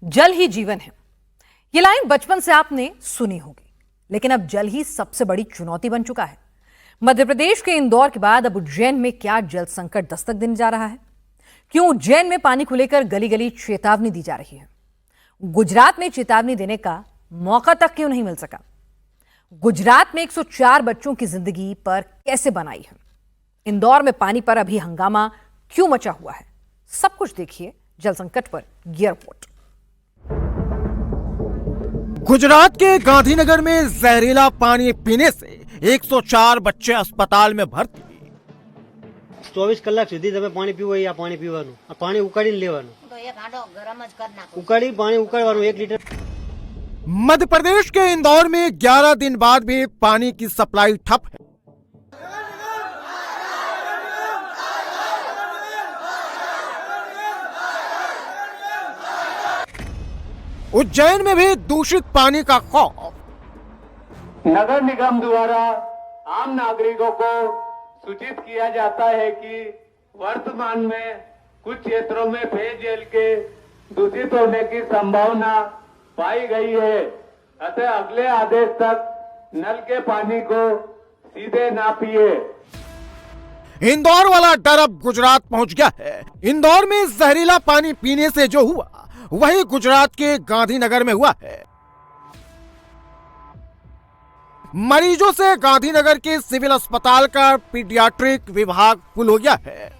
जल ही जीवन है। ये लाइन बचपन से आपने सुनी होगी, लेकिन अब जल ही सबसे बड़ी चुनौती बन चुका है। मध्य प्रदेश के इंदौर के बाद अब उज्जैन में क्या जल संकट दस्तक देने जा रहा है? क्यों उज्जैन में पानी को लेकर गली गली चेतावनी दी जा रही है? गुजरात में चेतावनी देने का मौका तक क्यों नहीं मिल सका? गुजरात में 104 बच्चों की जिंदगी पर कैसे बनाई है? इंदौर में पानी पर अभी हंगामा क्यों मचा हुआ है? सब कुछ देखिए जल संकट पर ये रिपोर्ट। गुजरात के गांधीनगर में जहरीला पानी पीने से 104 बच्चे अस्पताल में भर्ती। 24 કલાક સુધી તમે પાણી પીવો આ પાણી પીવાનું, આ પાણી ઉકાળીને લેવાનું, તો એક હાંડો ગરમ જ કરી નાખો, ઉકાળી પાણી ઉકાળવાનું 1 लीटर। मध्य प्रदेश के इंदौर में 11 दिन बाद भी पानी की सप्लाई ठप है। उज्जैन में भी दूषित पानी का खौफ। नगर निगम द्वारा आम नागरिकों को सूचित किया जाता है कि वर्तमान में कुछ क्षेत्रों में पेयजल के दूषित होने की संभावना पाई गई है। अतः अगले आदेश तक नल के पानी को सीधे ना पिए। इंदौर वाला डर अब गुजरात पहुंच गया है। इंदौर में जहरीला पानी पीने से जो हुआ वही गुजरात के गांधीनगर में हुआ है। मरीजों से गांधीनगर के सिविल अस्पताल का पीडियाट्रिक विभाग फुल हो गया है।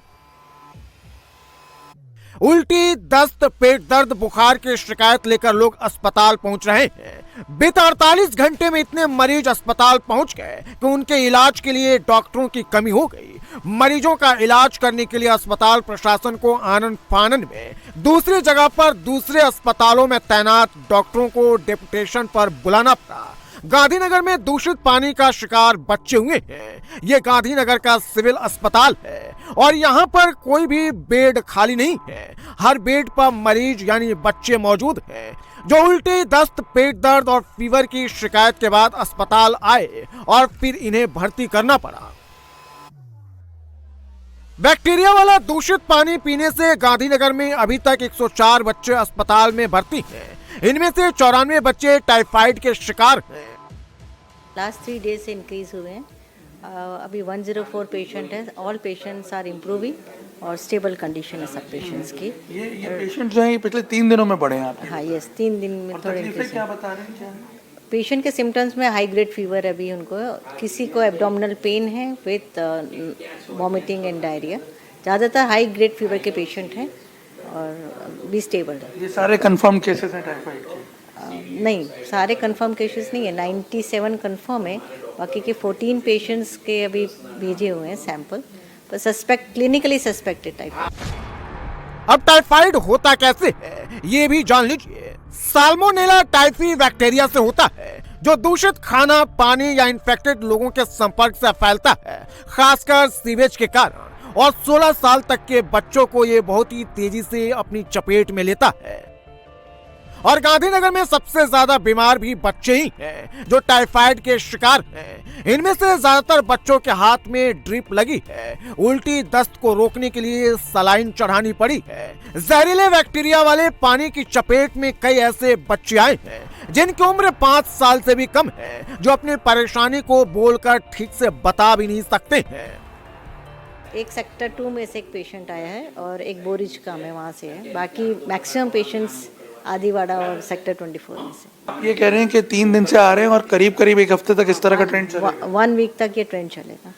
उल्टी, दस्त, पेट दर्द, बुखार की शिकायत लेकर लोग अस्पताल पहुंच रहे हैं। बीते 48 घंटे में इतने मरीज अस्पताल पहुंच गए कि उनके इलाज के लिए डॉक्टरों की कमी हो गई। मरीजों का इलाज करने के लिए अस्पताल प्रशासन को आनन फानन में दूसरी जगह पर दूसरे अस्पतालों में तैनात डॉक्टरों को डेपुटेशन पर बुलाना पड़ा। गांधीनगर में दूषित पानी का शिकार बच्चे हुए हैं। ये गांधीनगर का सिविल अस्पताल है और यहाँ पर कोई भी बेड खाली नहीं है। हर बेड पर मरीज यानी बच्चे मौजूद हैं जो उल्टी, दस्त, पेट दर्द और फीवर की शिकायत के बाद अस्पताल आए और फिर इन्हें भर्ती करना पड़ा। बैक्टीरिया वाला दूषित पानी पीने से गांधीनगर में अभी तक 104 बच्चे अस्पताल में भर्ती हैं। इनमें से 94 बच्चे टाइफाइड के शिकार हैं। लास्ट 3 डेज से इंक्रीज हुए हैं। अभी 104 पेशेंट है। ऑल पेशेंट्स आर इम्प्रूविंग और स्टेबल कंडीशन है सब पेशेंट्स की। ये पेशेंट जो है ये पिछले 3 दिनों में बढ़े हैं आप? हाँ, यस, 3 दिन में थोड़े तकलीफें क्या बता रहे हैं? क्या पेशेंट के सिम्टम्स में हाई ग्रेड फीवर है अभी उनको, किसी को एब्डोमिनल पेन है विथ वॉमिटिंग एंड डायरिया। ज़्यादातर हाई ग्रेड फीवर के पेशेंट हैं और भी स्टेबल है। ये सारे कंफर्म केसेस हैं टाइफाइड के? नहीं, सारे कंफर्म केसेस नहीं है। 97 कंफर्म है, बाकी के 14 पेशेंट्स के अभी भेजे हुए हैं सैंपल, पर सस्पेक्ट, क्लिनिकली सस्पेक्टेड टाइफाइड। अब टाइफाइड होता कैसे है ये भी जान लीजिए। साल्मोनेला टाइफी बैक्टीरिया से होता है जो दूषित खाना, पानी या इन्फेक्टेड लोगों के संपर्क से फैलता है, खासकर सीवेज के कारण। और 16 साल तक के बच्चों को ये बहुत ही तेजी से अपनी चपेट में लेता है। और गांधीनगर में सबसे ज्यादा बीमार भी बच्चे ही हैं जो टाइफाइड के शिकार हैं। इनमें से ज्यादातर बच्चों के हाथ में ड्रिप लगी है। उल्टी, दस्त को रोकने के लिए सलाइन चढ़ानी पड़ी है। जहरीले बैक्टीरिया वाले पानी की चपेट में कई ऐसे बच्चे आए हैं जिनकी उम्र 5 साल से भी कम है, जो अपनी परेशानी को बोलकर ठीक से बता भी नहीं सकते हैं। एक सेक्टर 2 में से एक पेशेंट आया है और एक बोरिज का में वहाँ से है। बाकी मैक्सिमम पेशेंट्स आदिवाड़ा और सेक्टर 24 में से। ये कह रहे हैं कि 3 दिन से आ रहे हैं और करीब करीब 1 हफ्ते तक इस तरह का ट्रेंड चलेगा। 1 वीक तक ये ट्रेंड चलेगा,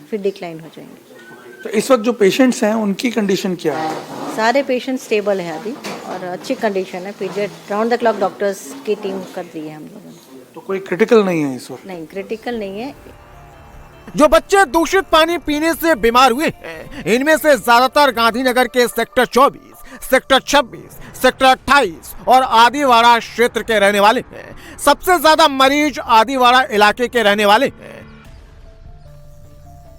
फिर डिक्लाइन हो जाएंगे। तो इस वक्त जो पेशेंट्स हैं उनकी कंडीशन क्या है? सारे पेशेंट स्टेबल है अभी और अच्छी कंडीशन है। Period round the clock doctors की टीम कर दी है हम लोगों ने। तो कोई क्रिटिकल नहीं है इस वक्त? नहीं, क्रिटिकल नहीं है। जो बच्चे दूषित पानी पीने से बीमार हुए हैं इनमें से ज्यादातर गांधीनगर के सेक्टर 24, सेक्टर 26, सेक्टर 28 और आदिवाड़ा क्षेत्र के रहने वाले हैं। सबसे ज्यादा मरीज आदिवाड़ा इलाके के रहने वाले हैं।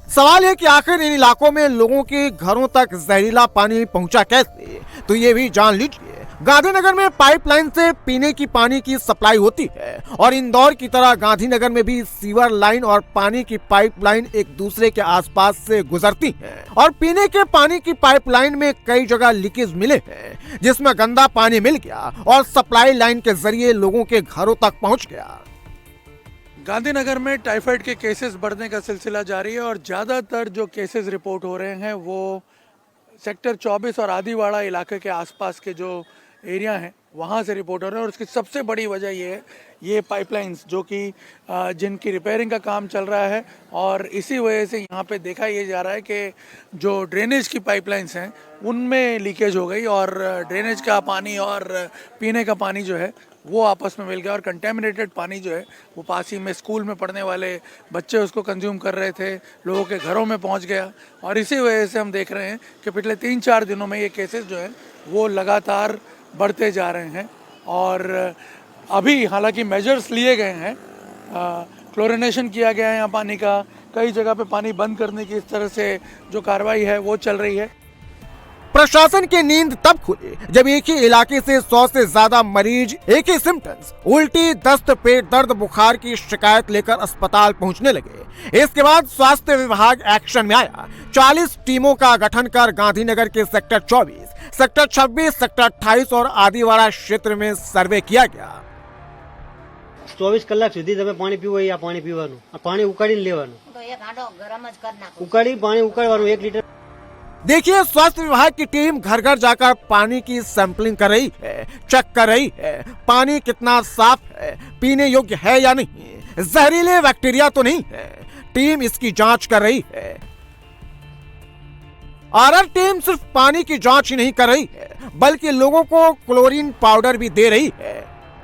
सवाल है कि आखिर इन इलाकों में लोगों के घरों तक जहरीला पानी पहुंचा कैसे? तो ये भी जान लीजिए। गांधीनगर में पाइपलाइन से पीने की पानी की सप्लाई होती है और इंदौर की तरह गांधीनगर में भी सीवर लाइन और पानी की पाइपलाइन एक दूसरे के आसपास से गुजरती हैं और पीने के पानी की पाइपलाइन में कई जगह लीकेज मिले हैं जिसमें गंदा पानी मिल गया और सप्लाई लाइन के जरिए लोगों के घरों तक पहुंच गया। गांधीनगर में टाइफाइड के केसेस बढ़ने का सिलसिला जारी है और ज़्यादातर जो केसेस रिपोर्ट हो रहे हैं वो सेक्टर 24 और आदिवाड़ा इलाके के आसपास के जो एरिया हैं वहाँ से रिपोर्ट हो रहे हैं। और उसकी सबसे बड़ी वजह ये है, ये पाइपलाइंस जो कि जिनकी रिपेयरिंग का काम चल रहा है और इसी वजह से यहाँ पे देखा ये जा रहा है कि जो ड्रेनेज की पाइपलाइंस हैं उनमें लीकेज हो गई और ड्रेनेज का पानी और पीने का पानी जो है वो आपस में मिल गया और कंटेमिनेटेड पानी जो है वो पास ही में स्कूल में पढ़ने वाले बच्चे उसको कंज्यूम कर रहे थे, लोगों के घरों में पहुंच गया। और इसी वजह से हम देख रहे हैं कि पिछले 3-4 दिनों में ये केसेस जो हैं वो लगातार बढ़ते जा रहे हैं। और अभी हालांकि मेजर्स लिए गए हैं, क्लोरिनेशन किया गया है यहाँ पानी का, कई जगह पे पानी बंद करने की इस तरह से जो कार्रवाई है वो चल रही है। प्रशासन की नींद तब खुली जब एक ही इलाके से 100 से ज्यादा मरीज एक ही सिम्टम्स उल्टी, दस्त, पेट दर्द, बुखार की शिकायत लेकर अस्पताल पहुंचने लगे। इसके बाद स्वास्थ्य विभाग एक्शन में आया। 40 टीमों का गठन कर गांधीनगर के सेक्टर 24, सेक्टर 26, सेक्टर 28 और आदिवाड़ा क्षेत्र में सर्वे किया गया। 24 કલાક સુધી તમે પાણી પીવો આ પાણી પીવાનું, આ પાણી ઉકાળીને લેવાનું, તો એક હાંડો ગરમ જ કરી નાખો। ઉકાળી પાણી ઉકાળવાનું 1 लीटर। देखिए, स्वास्थ्य विभाग की टीम घर घर जाकर पानी की सैंपलिंग कर रही है, चेक कर रही है पानी कितना साफ है, पीने योग्य है या नहीं, जहरीले बैक्टीरिया तो नहीं है। टीम इसकी जांच कर रही है। आरआर टीम सिर्फ पानी की जांच ही नहीं कर रही है बल्कि लोगों को क्लोरीन पाउडर भी दे रही है।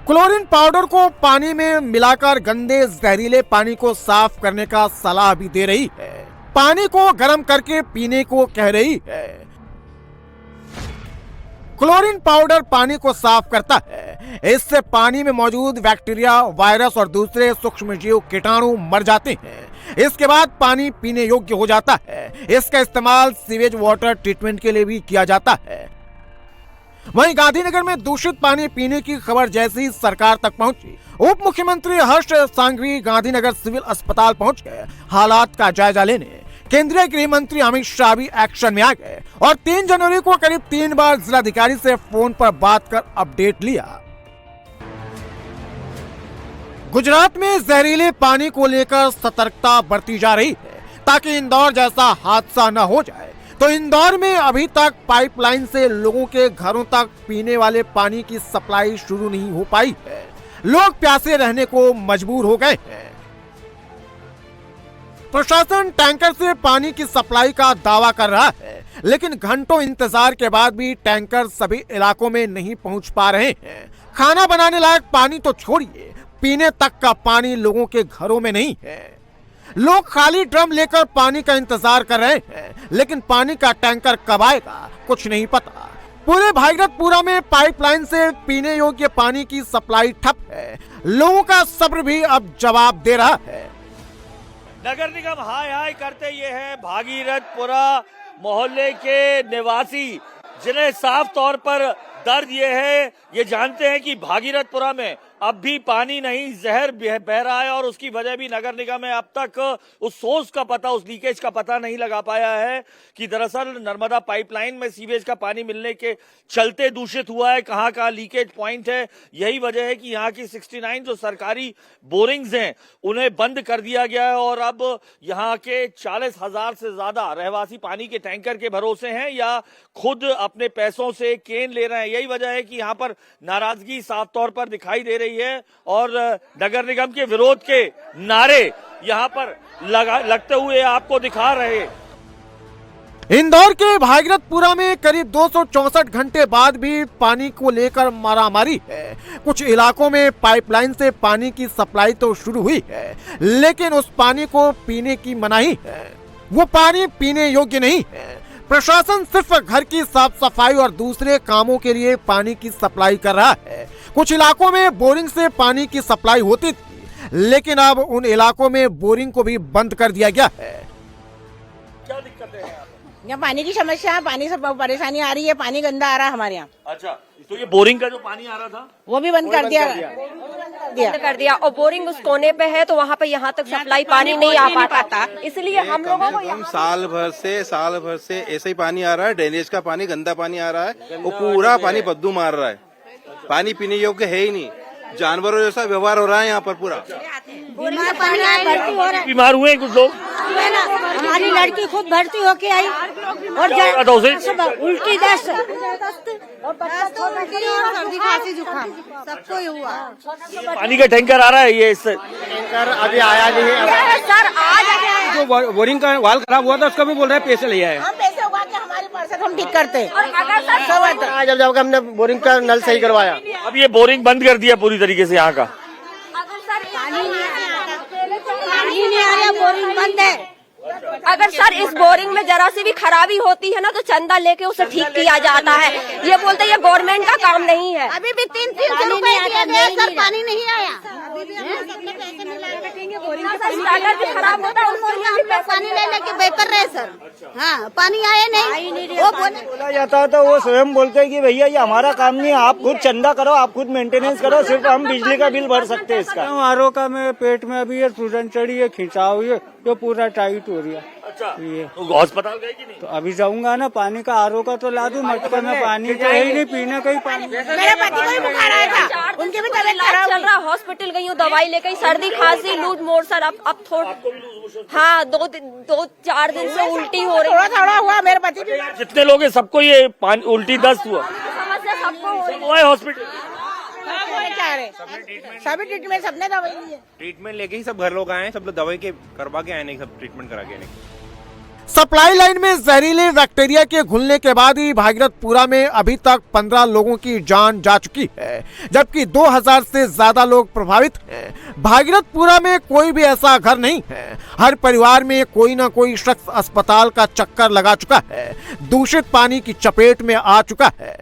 क्लोरीन पाउडर को पानी में मिलाकर गंदे जहरीले पानी को साफ करने का सलाह भी दे रही है। पानी को गर्म करके पीने को कह रही है। क्लोरीन पाउडर पानी को साफ करता है, इससे पानी में मौजूद बैक्टीरिया, वायरस और दूसरे सूक्ष्मजीव कीटाणु मर जाते हैं। इसके बाद पानी पीने योग्य हो जाता है। इसका इस्तेमाल सीवेज वाटर ट्रीटमेंट के लिए भी किया जाता है। वहीं गांधीनगर में दूषित पानी पीने की खबर जैसे ही सरकार तक पहुंची, उप मुख्यमंत्री हर्ष सांघवी गांधीनगर सिविल अस्पताल पहुंच गए हालात का जायजा लेने। केंद्रीय गृह मंत्री अमित शाह भी एक्शन में आ गए और 3 जनवरी को करीब 3 बार जिलाधिकारी से फोन पर बात कर अपडेट लिया। गुजरात में जहरीले पानी को लेकर सतर्कता बरती जा रही है ताकि इंदौर जैसा हादसा न हो जाए। तो इंदौर में अभी तक पाइपलाइन से लोगों के घरों तक पीने वाले पानी की सप्लाई शुरू नहीं हो पाई है। लोग प्यासे रहने को मजबूर हो गए हैं। प्रशासन टैंकर से पानी की सप्लाई का दावा कर रहा है, लेकिन घंटों इंतजार के बाद भी टैंकर सभी इलाकों में नहीं पहुंच पा रहे हैं। खाना बनाने लायक पानी तो छोड़िए, पीने तक का पानी लोगों के घरों में नहीं है। लोग खाली ड्रम लेकर पानी का इंतजार कर रहे हैं, लेकिन पानी का टैंकर कब आएगा कुछ नहीं पता। पूरे भागीरथपुरा में पाइपलाइन से पीने योग्य पानी की सप्लाई ठप है। लोगों का सब्र भी अब जवाब दे रहा है। नगर निगम हाय हाय करते ये है भागीरथपुरा मोहल्ले के निवासी, जिन्हें साफ तौर पर दर्द ये है, ये जानते हैं कि भागीरथपुरा में अब भी पानी नहीं, जहर बह रहा है और उसकी वजह भी नगर निगम है अब तक उस सोर्स का पता, उस लीकेज का पता नहीं लगा पाया है कि दरअसल नर्मदा पाइपलाइन में सीवेज का पानी मिलने के चलते दूषित हुआ है, कहां कहां लीकेज पॉइंट है। यही वजह है कि यहाँ की 69 जो सरकारी बोरिंग्स हैं उन्हें बंद कर दिया गया है और अब यहाँ के 40,000 से ज्यादा रहवासी पानी के टैंकर के भरोसे हैं या खुद अपने पैसों से केन ले रहे हैं। यही वजह है कि यहाँ पर नाराजगी साफ तौर पर दिखाई दे रही है और नगर निगम के विरोध के नारे यहाँ पर लगते हुए आपको दिखा रहे। इंदौर के भागीरथपुरा में करीब 264 घंटे बाद भी पानी को लेकर मारामारी है। कुछ इलाकों में पाइपलाइन से पानी की सप्लाई तो शुरू हुई है, लेकिन उस पानी को पीने की मनाही है। वो पानी पीने योग्य नहीं है। प्रशासन सिर्फ घर की साफ सफाई और दूसरे कामों के लिए पानी की सप्लाई कर रहा है। कुछ इलाकों में बोरिंग से पानी की सप्लाई होती थी, लेकिन अब उन इलाकों में बोरिंग को भी बंद कर दिया गया है। क्या दिक्कतें हैं यहाँ पानी की समस्या है, पानी से बहुत परेशानी आ रही है, पानी गंदा आ रहा है हमारे यहाँ। अच्छा, तो ये बोरिंग का जो पानी आ रहा था वो भी बंद कर दिया। बंद कर दिया और बोरिंग उस कोने पे है तो वहाँ पे यहाँ तक सप्लाई पानी नहीं आ पाता, इसलिए हम लोगों को यहाँ साल भर से ऐसे ही पानी आ रहा है। ड्रेनेज का पानी, गंदा पानी आ रहा है, वो पूरा पानी बदबू मार रहा है। पानी पीने योग्य है ही नहीं, जानवरों जैसा व्यवहार हो रहा है यहाँ पर पूरा। बीमार हुए हैं कुछ लोग, हमारी लड़की खुद भर्ती होके आई और क्या हुआ था उसे? उल्टी दस्त सर्दी खांसी जुकाम सबको ही हुआ। पानी का टैंकर आ रहा है, ये टैंकर अभी आया नहीं है। सर आज जो बोरिंग का वाल खराब हुआ था उसका भी बोल रहे हैं पैसे ले आए। हम पैसे उगा के हमारी पार्षद हम ठीक करते हैं। जब जब हमने बोरिंग का नल सही करवाया, अब ये बोरिंग बंद कर दिया पूरी तरीके से यहाँ का। पानी नहीं आया, बोरिंग बंद है। अगर सर इस बोरिंग में जरा सी भी खराबी होती है ना तो चंदा लेके उसे ठीक किया जाता है। ये बोलते हैं ये गवर्नमेंट का काम नहीं है। अभी भी 300 रुपए दिए गए सर, पानी नहीं आया। स्टार्टर भी खराब होता है उसको भी पैसा पानी ले लेके बेहतर रहे सर। हाँ, पानी आया नहीं। वो बोला जाता है तो वो स्वयं बोलते हैं कि भैया ये हमारा काम नहीं है, आप खुद चंदा करो, आप खुद मेंटेनेंस करो, सिर्फ हम बिजली का बिल भर सकते हैं इसका। आरओ का मेरे पेट में अभी ये सूजन चढ़ी है, खिंचाव हुई है, तो पूरा टाइट हो रही है। अच्छा, ये तो अस्पताल गए कि नहीं? तो अभी जाऊंगा ना, पानी का आरओ का तो ला दूं, मटके में पानी तो है ही नहीं, पीने का ही पानी। मेरे पति को भी बुखार आया था, उनकी भी तबीयत खराब चल रहा, हॉस्पिटल गई हूँ, दवाई लेके सर्दी खांसी लूज मोशन अब थोड़ा हाँ 2-4 दिन से उल्टी हो रही है। थोड़ा हुआ। मेरे पति भी जितने लोग हैं सबको ये उल्टी दस्त हुआ, समस्या सबको हो रही है। वो है हॉस्पिटल। सभी ट्रीटमेंट सबने दवाई ली है। ट्रीटमेंट लेके ही सब घर लोग आए हैं, सब लोग दवाई के करवा के आए नहीं, सब ट्रीटमेंट करा के आए नहीं। सप्लाई लाइन में जहरीले बैक्टीरिया के घुलने के बाद ही भागीरथपुरा में अभी तक 15 लोगों की जान जा चुकी है, जबकि 2000 से ज्यादा लोग प्रभावित हैं। भागीरथपुरा में कोई भी ऐसा घर नहीं है, हर परिवार में कोई ना कोई शख्स अस्पताल का चक्कर लगा चुका है, दूषित पानी की चपेट में आ चुका है।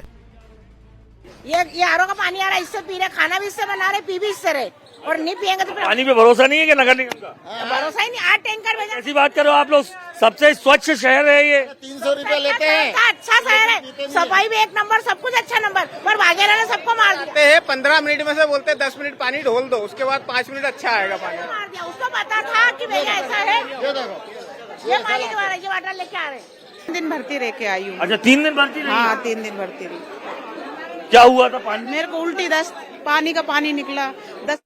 ये आरओ का पानी आ रहा है, इससे पी रहे, खाना भी इससे बना रहे, पी भी इससे रहे, और नहीं पियेंगे तो फिर पानी पे भरोसा नहीं है कि नगर निगम का? भरोसा ही नहीं। 8 टैंकर भेजा। ऐसी बात करो, आप लोग सबसे स्वच्छ शहर है ये। 300 रुपए लेते हैं। अच्छा शहर है, सफाई भी 1 नंबर, सब कुछ अच्छा नंबर, पर भागेरा ने सबको मार दिया। 15 मिनट में से बोलते हैं 10 मिनट पानी ढोल दो, उसके बाद 5 मिनट अच्छा आएगा पानी। मार दिया, उसको पता था कि भैया ऐसा है। ये पानी के बारे, ये वाटर लेके आ रहे। 3 दिन भर्ती रह के आई हूँ। अच्छा, 3 दिन भर्ती रही? हाँ, 3 दिन भर्ती रही। क्या हुआ था? पानी मेरे को उल्टी दस्त, पानी का पानी निकला, दस्त